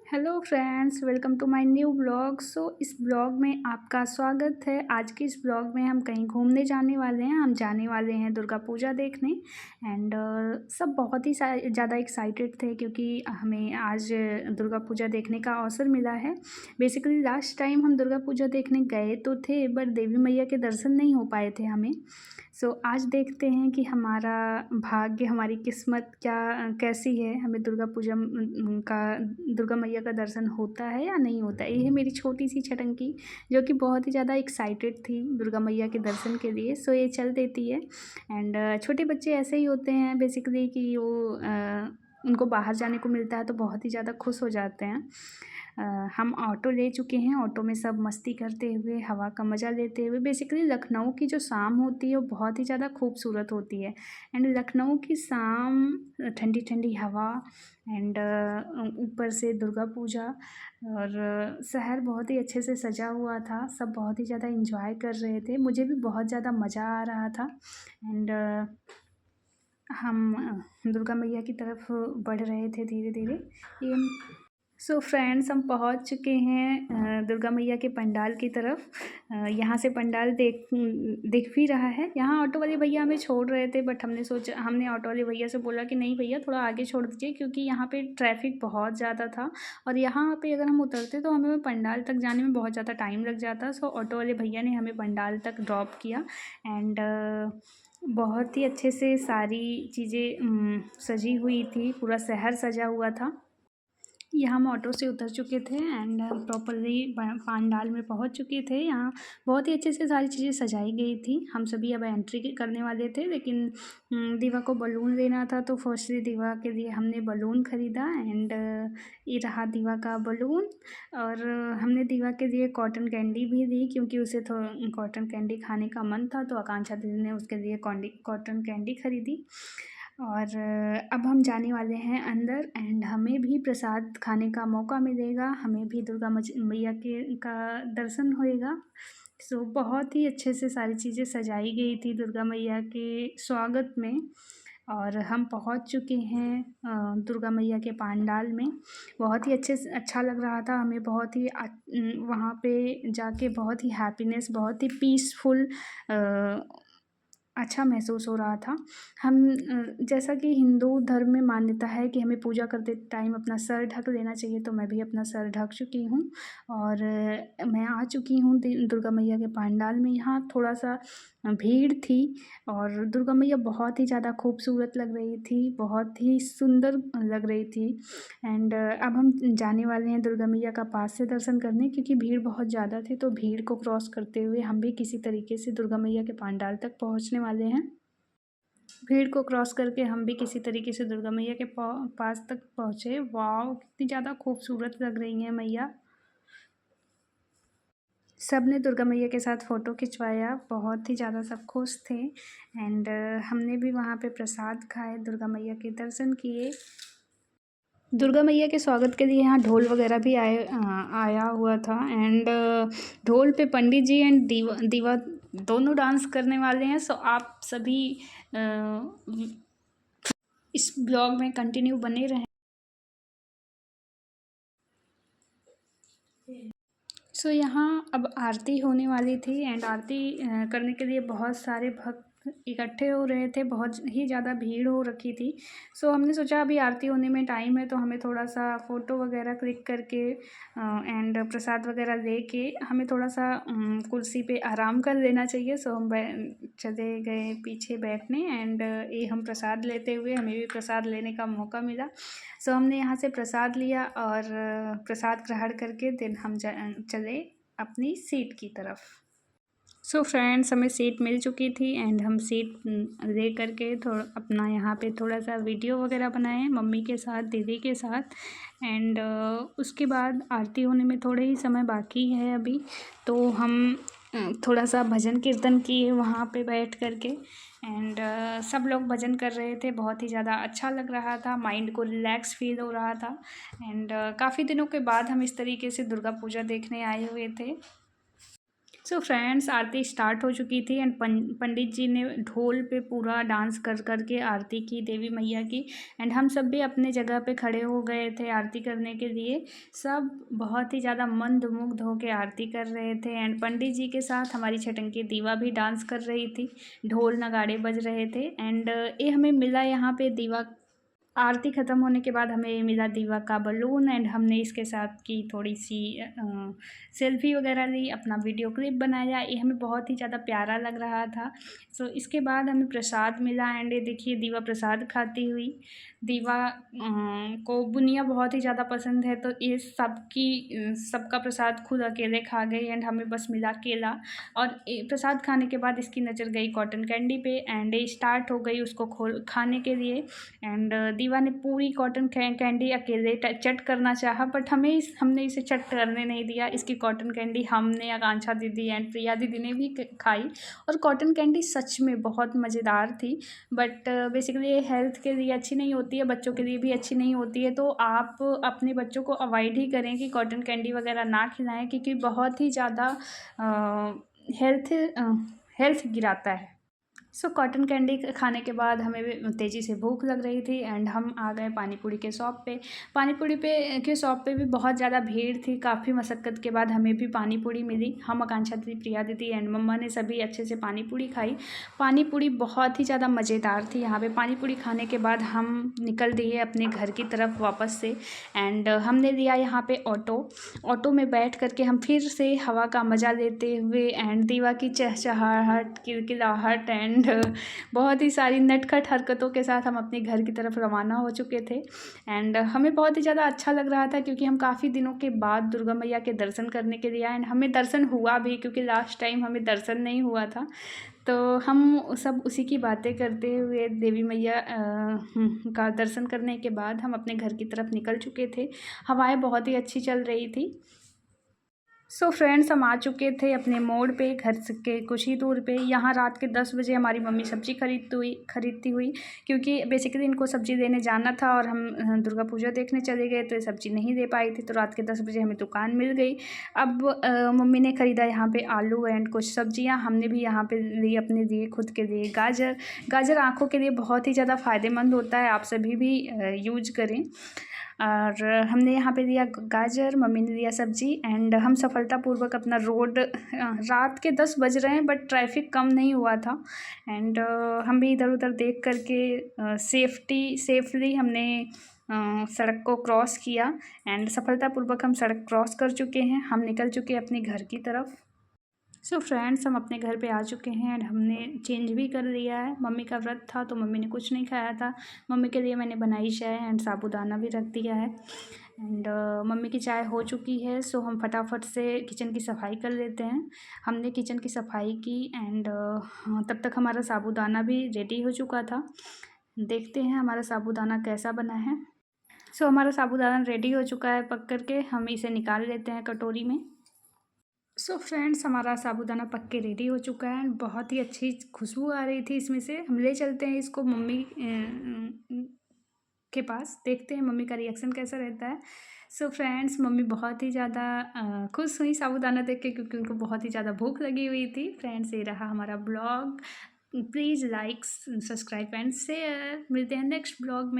Hello friends, welcome to my new blog. इस blog में आपका स्वागत है। आज के इस ब्लॉग में हम कहीं घूमने जाने वाले हैं। हम जाने वाले हैं दुर्गा पूजा देखने। एंड सब बहुत ही ज़्यादा एक्साइटेड थे क्योंकि हमें आज दुर्गा पूजा देखने का अवसर मिला है। बेसिकली लास्ट टाइम हम दुर्गा पूजा देखने गए तो थे, बट देवी मैया के दर्शन नहीं हो पाए थे हमें। आज देखते हैं कि हमारा भाग्य, हमारी किस्मत कैसी है, हमें दुर्गा पूजा का दुर्गा मैया का दर्शन होता है या नहीं होता है। ये है मेरी छोटी सी छटंकी जो कि बहुत ही ज़्यादा एक्साइटेड थी दुर्गा मैया के दर्शन के लिए। ये चल देती है। एंड छोटे बच्चे ऐसे ही होते हैं बेसिकली कि वो उनको बाहर जाने को मिलता है तो बहुत ही ज़्यादा खुश हो जाते हैं। हम ऑटो ले चुके हैं। ऑटो में सब मस्ती करते हुए, हवा का मज़ा लेते हुए। बेसिकली लखनऊ की जो शाम होती है वो बहुत ही ज़्यादा खूबसूरत होती है। एंड लखनऊ की शाम, ठंडी ठंडी हवा, एंड ऊपर से दुर्गा पूजा, और शहर बहुत ही अच्छे से सजा हुआ था। सब बहुत ही ज़्यादा एंजॉय कर रहे थे। मुझे भी बहुत ज़्यादा मज़ा आ रहा था। एंड हम दुर्गा मैया की तरफ बढ़ रहे थे धीरे धीरे। ये फ्रेंड्स, हम पहुंच चुके हैं दुर्गा मैया के पंडाल की तरफ। यहाँ से पंडाल दिख भी रहा है। यहाँ ऑटो वाले भैया हमें छोड़ रहे थे, बट हमने ऑटो वाले भैया से बोला कि नहीं भैया, थोड़ा आगे छोड़ दीजिए क्योंकि यहाँ पे ट्रैफिक बहुत ज़्यादा था और यहाँ पे अगर हम उतरते तो हमें पंडाल तक जाने में बहुत ज़्यादा टाइम लग जाता। ऑटो वाले भैया ने हमें पंडाल तक ड्रॉप किया। एंड बहुत ही अच्छे से सारी चीज़ें सजी हुई थी। पूरा शहर सजा हुआ था। यहाँ हम ऑटो से उतर चुके थे एंड प्रॉपरली पंडाल में पहुँच चुके थे। यहाँ बहुत ही अच्छे से सारी चीज़ें सजाई गई थी। हम सभी अब एंट्री करने वाले थे, लेकिन दीवा को बलून लेना था तो फर्स्टली दीवा के लिए हमने बलून ख़रीदा। एंड ये रहा दीवा का बलून। और हमने दीवा के लिए कॉटन कैंडी भी दी क्योंकि उसे कॉटन कैंडी खाने का मन था, तो आकांक्षा दीदी ने उसके लिए कॉटन कैंडी खरीदी। और अब हम जाने वाले हैं अंदर एंड हमें भी प्रसाद खाने का मौका मिलेगा। हमें भी दुर्गा मैया का दर्शन होएगा। बहुत ही अच्छे से सारी चीज़ें सजाई गई थी दुर्गा मैया के स्वागत में। और हम पहुंच चुके हैं दुर्गा मैया के पंडाल में। बहुत ही अच्छा लग रहा था हमें। बहुत ही वहाँ पे जाके बहुत ही हैप्पीनेस, बहुत ही पीसफुल अच्छा महसूस हो रहा था। हम जैसा कि हिंदू धर्म में मान्यता है कि हमें पूजा करते टाइम अपना सर ढक लेना चाहिए, तो मैं भी अपना सर ढक चुकी हूँ। और मैं आ चुकी हूँ दुर्गा मैया के पंडाल में। यहाँ थोड़ा-सा भीड़ थी और दुर्गा मैया बहुत ही ज़्यादा खूबसूरत लग रही थी, बहुत ही सुंदर लग रही थी। एंड अब हम जाने वाले हैं दुर्गा मैया का पास से दर्शन करने क्योंकि भीड़ बहुत ज़्यादा थी, तो भीड़ को क्रॉस करते हुए हम भी किसी तरीके से दुर्गा मैया के पंडाल तक पहुँचने वाले हैं। भीड़ को क्रॉस करके हम भी किसी तरीके से दुर्गा मैया के पास तक पहुँचे। वाव! कितनी ज़्यादा खूबसूरत लग रही हैं मैया। सब ने दुर्गा मैया के साथ फ़ोटो खिंचवाया। बहुत ही ज़्यादा सब खुश थे। एंड हमने भी वहाँ पे प्रसाद खाए, दुर्गा मैया के दर्शन किए। दुर्गा मैया के स्वागत के लिए यहाँ ढोल वगैरह भी आया हुआ था। एंड ढोल पे पंडित जी एंड दीवा दोनों डांस करने वाले हैं। आप सभी इस ब्लॉग में कंटिन्यू बने रहें। यहाँ अब आरती होने वाली थी एंड आरती करने के लिए बहुत सारे भक्त इकट्ठे हो रहे थे। बहुत ही ज़्यादा भीड़ हो रखी थी। हमने सोचा अभी आरती होने में टाइम है तो हमें थोड़ा सा फ़ोटो वगैरह क्लिक करके एंड प्रसाद वगैरह लेके हमें थोड़ा सा कुर्सी पे आराम कर लेना चाहिए। हम चले गए पीछे बैठने। एंड ये हम प्रसाद लेते हुए, हमें भी प्रसाद लेने का मौका मिला। हमने यहाँ से प्रसाद लिया और प्रसाद ग्रहण करके देन हम चले अपनी सीट की तरफ। फ्रेंड्स, हमें सीट मिल चुकी थी एंड हम सीट ले करके थोड़ा अपना यहाँ पे थोड़ा सा वीडियो वगैरह बनाए मम्मी के साथ, दीदी के साथ। एंड उसके बाद आरती होने में थोड़े ही समय बाकी है अभी, तो हम थोड़ा सा भजन कीर्तन किए वहाँ पे बैठ करके। एंड सब लोग भजन कर रहे थे। बहुत ही ज़्यादा अच्छा लग रहा था, माइंड को रिलैक्स फील हो रहा था। एंड काफ़ी दिनों के बाद हम इस तरीके से दुर्गा पूजा देखने आए हुए थे। सो फ्रेंड्स, आरती स्टार्ट हो चुकी थी एंड पंडित जी ने ढोल पे पूरा डांस कर कर के आरती की देवी मैया की। एंड हम सब भी अपने जगह पे खड़े हो गए थे आरती करने के लिए। सब बहुत ही ज़्यादा मंत्रमुग्ध होकर आरती कर रहे थे एंड पंडित जी के साथ हमारी छटंकी दीवा भी डांस कर रही थी। ढोल नगाड़े बज रहे थे एंड ये हमें मिला यहाँ पे दीवा। आरती ख़त्म होने के बाद हमें मिला दीवा का बलून एंड हमने इसके साथ की थोड़ी सी सेल्फ़ी वगैरह ली, अपना वीडियो क्लिप बनाया। ये हमें बहुत ही ज़्यादा प्यारा लग रहा था। सो इसके बाद हमें प्रसाद मिला एंड ये देखिए दीवा प्रसाद खाती हुई। दीवा को बुनिया बहुत ही ज़्यादा पसंद है, तो ये सबका प्रसाद खुद अकेले खा गई एंड हमें बस मिला केला। और प्रसाद खाने के बाद इसकी नज़र गई कॉटन कैंडी पे एंड ये स्टार्ट हो गई उसको खाने के लिए। एंड दीवा ने पूरी कॉटन कैंडी अकेले चट करना चाहा, बट हमने इसे चट करने नहीं दिया। इसकी कॉटन कैंडी हमने, आकांक्षा दीदी एंड प्रिया दीदी ने भी खाई। और कॉटन कैंडी सच में बहुत मज़ेदार थी, बट बेसिकली ये हेल्थ के लिए अच्छी नहीं होती है, बच्चों के लिए भी अच्छी नहीं होती है। तो आप अपने बच्चों को अवॉइड ही करें कि कॉटन कैंडी वगैरह ना खिलाएं, क्योंकि बहुत ही ज़्यादा हेल्थ गिराता है। सो कॉटन कैंडी खाने के बाद हमें भी तेज़ी से भूख लग रही थी एंड हम आ गए पानी पूरी के शॉप पे। पानी पूरी के शॉप पे भी बहुत ज़्यादा भीड़ थी। काफ़ी मशक्क़त के बाद हमें भी पानी पूरी मिली। हम, आकांक्षा दीदी, प्रिया दीदी एंड मम्मा ने सभी अच्छे से पानी पूरी खाई। पानी पूरी बहुत ही ज़्यादा मज़ेदार थी। यहाँ पे पानी पूरी खाने के बाद हम निकल दिए अपने घर की तरफ वापस से एंड हमने लिया यहाँ पे ऑटो में बैठ करके हम फिर से हवा का मज़ा लेते हुए एंड दीवा की चहचहाहट, किलकिलाहट एंड बहुत ही सारी नटखट हरकतों के साथ हम अपने घर की तरफ रवाना हो चुके थे। एंड हमें बहुत ही ज़्यादा अच्छा लग रहा था, क्योंकि हम काफ़ी दिनों के बाद दुर्गा मैया के दर्शन करने के लिए आए एंड हमें दर्शन हुआ भी, क्योंकि लास्ट टाइम हमें दर्शन नहीं हुआ था। तो हम सब उसी की बातें करते हुए देवी मैया का दर्शन करने के बाद हम अपने घर की तरफ निकल चुके थे। हवाएं बहुत ही अच्छी चल रही थी। सो फ्रेंड्स, हम आ चुके थे अपने मोड़ पे, घर के कुछ ही दूर पे। यहाँ रात के 10 बजे हमारी मम्मी सब्ज़ी खरीदती हुई, क्योंकि बेसिकली इनको सब्ज़ी देने जाना था और हम दुर्गा पूजा देखने चले गए, तो ये सब्ज़ी नहीं दे पाई थी। तो रात के 10 बजे हमें दुकान मिल गई। अब मम्मी ने ख़रीदा यहाँ पे आलू एंड कुछ सब्जियाँ। हमने भी यहाँ पे ली अपने लिए, खुद के लिए गाजर आँखों के लिए बहुत ही ज़्यादा फ़ायदेमंद होता है, आप सभी भी यूज करें। और हमने यहाँ पे लिया गाजर, मम्मी ने लिया सब्ज़ी एंड हम सफलतापूर्वक अपना रात के 10 बज रहे हैं बट ट्रैफिक कम नहीं हुआ था। एंड हम भी इधर उधर देख करके सेफली हमने सड़क को क्रॉस किया एंड सफलतापूर्वक हम सड़क क्रॉस कर चुके हैं। हम निकल चुके हैं अपने घर की तरफ। सो फ्रेंड्स, हम अपने घर पे आ चुके हैं एंड हमने चेंज भी कर लिया है। मम्मी का व्रत था तो मम्मी ने कुछ नहीं खाया था। मम्मी के लिए मैंने बनाई चाय एंड साबूदाना भी रख दिया है एंड मम्मी की चाय हो चुकी है। सो हम फटाफट से किचन की सफाई कर लेते हैं। हमने किचन की सफाई की एंड तब तक हमारा साबूदाना भी रेडी हो चुका था। देखते हैं हमारा साबूदाना कैसा बना है। सो हमारा साबूदाना रेडी हो चुका है पक करके। हम इसे निकाल लेते हैं कटोरी में। सो फ्रेंड्स, हमारा साबूदाना पक के रेडी हो चुका है। बहुत ही अच्छी खुशबू आ रही थी इसमें से। हम ले चलते हैं इसको मम्मी के पास, देखते हैं मम्मी का रिएक्शन कैसा रहता है। सो फ्रेंड्स, मम्मी बहुत ही ज़्यादा खुश हुई साबूदाना देख के, क्योंकि उनको बहुत ही ज़्यादा भूख लगी हुई थी। फ्रेंड्स, ये रहा हमारा blog. Please like, subscribe and share. मिलते हैं नेक्स्ट ब्लॉग में।